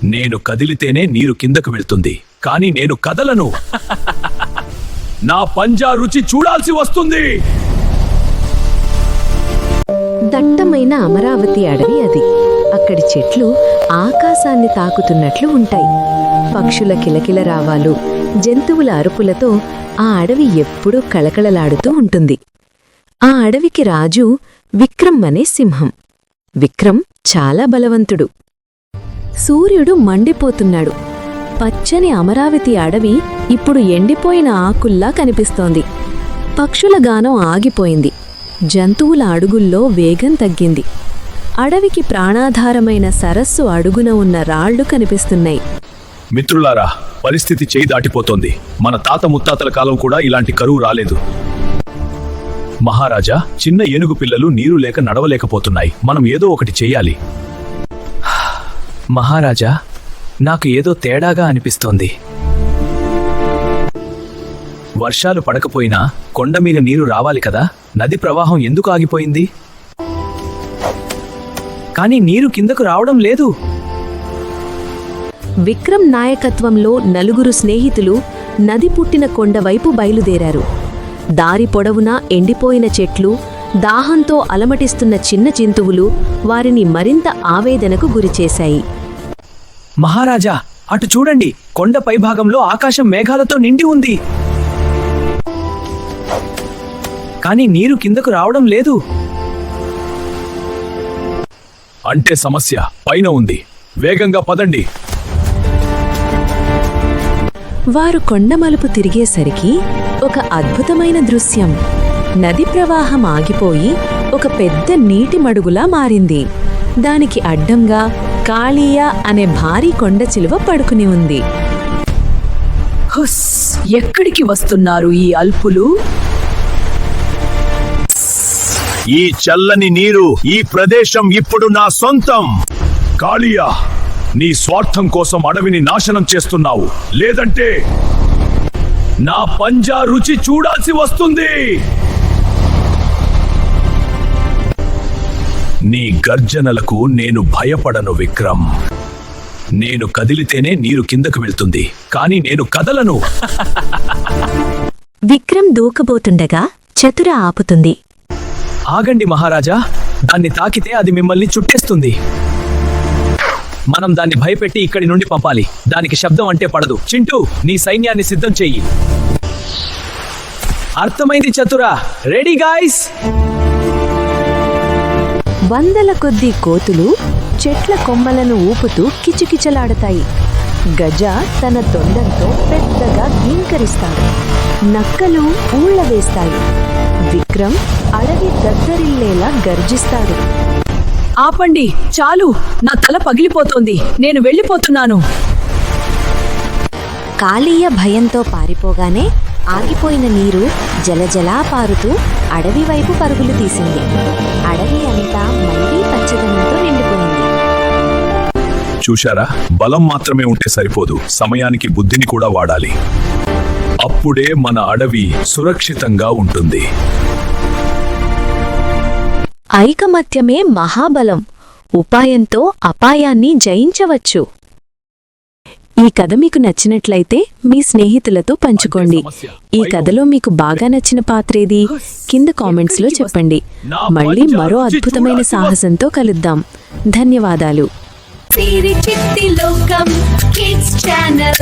నేను కదిలితేనే నీరు కిందకు వెళ్తుంది, కానీ నేను కదలను. నా పంజా రుచి చూడాల్సి వస్తుంది. దట్టమైన అమరావతి అడవి అది. అక్కడి చెట్లు ఆకాశాన్ని తాకుతున్నట్లు ఉంటాయి. పక్షుల కిలకిల రావాలు, జంతువుల అరుపులతో ఆ అడవి ఎప్పుడూ కళకళలాడుతూ ఉంటుంది. ఆ అడవికి రాజు విక్రమ్ అనే సింహం. విక్రమ్ చాలా బలవంతుడు. సూర్యుడు మండిపోతున్నాడు. పచ్చని అమరావతి అడవి ఇప్పుడు ఎండిపోయిన ఆకుల్లా కనిపిస్తోంది. పక్షుల గానం ఆగిపోయింది. జంతువుల అడుగుల్లో వేగం తగ్గింది. అడవికి ప్రాణాధారమైన సరస్సు అడుగున ఉన్న రాళ్లు కనిపిస్తున్నాయి. మిత్రులారా, పరిస్థితి చేయి దాటిపోతోంది. మన తాత ముత్తాతల కాలం కూడా ఇలాంటి కరువు రాలేదు. మహారాజా, చిన్న ఏనుగు పిల్లలు నీరు లేక నడవలేకపోతున్నాయి. మనం ఏదో ఒకటి చెయ్యాలి. మహారాజా, నాకు ఏదో తేడాగా అనిపిస్తోంది. వర్షాలు పడకపోయినా కొండమీద నీరు రావాలి కదా. నది ప్రవాహం ఎందుకు ఆగిపోయింది? కానీ నీరు కిందకు రావడం లేదు. విక్రమ్ నాయకత్వంలో నలుగురు స్నేహితులు నది పుట్టిన కొండవైపు బయలుదేరారు. దారి పొడవునా ఎండిపోయిన చెట్లు, దాహంతో అలమటిస్తున్న చిన్న జంతువులు వారిని మరింత ఆవేదనకు గురిచేశాయి. మహారాజా, అటు చూడండి, కొండ పైభాగంలో ఆకాశం మేఘాలతో నిండి ఉంది. కానీ నీరు కిందకు రావడం లేదు. అంటే సమస్య పైన ఉంది. వేగంగా పదండి. వారు కొండ మలుపు తిరిగేసరికి ఒక అద్భుతమైన దృశ్యం. నది ప్రవాహం ఆగిపోయి ఒక పెద్ద నీటి మడుగులా మారింది. దానికి అడ్డంగా కాళీయ అనే భారీ కొండ చిలువ పడుకుని ఉంది. హుస్, ఎక్కడికి వస్తున్నారు ఈ అల్పులు? ఈ చల్లని నీరు, ఈ ప్రదేశం ఇప్పుడు నా సొంతం. కాళీయా, నీ స్వార్థం కోసం అడవిని నాశనం చేస్తున్నావు. లేదంటే నా పంజా రుచి చూడాల్సి వస్తుంది. నీ గర్జనలకు నేను భయపడను విక్రమ్. నేను కదిలితేనే నీరు కిందకు వెళ్తుంది, కానీ నేను కదలను. విక్రమ్ దూకబోతుండగా చతుర ఆపుతుంది. ఆగండి మహారాజా, దాన్ని తాకితే అది మిమ్మల్ని చుట్టేస్తుంది. మనం దాన్ని భయపెట్టి ఇక్కడి నుండి పంపాలి. దానికి శబ్దం అంటే పడదు. చింటూ, నీ సైన్యాన్ని సిద్ధం చెయ్యి. అర్థమైంది చతురా. Ready guys? వందల కొద్దీ కోతులు చెట్ల కొమ్మలను ఊపుతూ కిచకిచలాడతాయి. గజ తన తొండంతో పెద్దగా గీంకరిస్తాడు. నక్కలు ఊళ్ళ వేస్తాయి. విక్రమ్ అడవి దద్దరిల్లేలా గర్జిస్తాడు. ఆపండి, చాలు. నా తల పగిలిపోతోంది. నేను వెళ్ళిపోతున్నాను. కాళీయ భయంతో పారిపోగానే ఆగిపోయిన నీరు జలజలా పారుతూ అడవి వైపు పరుగులు తీసింది. అడవి అంతా మళ్లీ పచ్చదనంతో నిండిపోయింది. చూశారా, బలం మాత్రమే ఉంటే సరిపోదు, సమయానికి బుద్ధిని కూడా వాడాలి. అప్పుడే మన అడవి సురక్షితంగా ఉంటుంది. ఐకమత్యమే మహాబలం. ఉపాయంతో అపాయాన్ని జయించవచ్చు. ఈ కథ మీకు నచ్చినట్లయితే మీ స్నేహితులతో పంచుకోండి. ఈ కథలో మీకు బాగా నచ్చిన పాత్రేది కింద కామెంట్స్లో చెప్పండి. మళ్ళీ మరో అద్భుతమైన సాహసంతో కలుద్దాం. ధన్యవాదాలు. చిట్టి లోకం కిడ్స్ ఛానల్.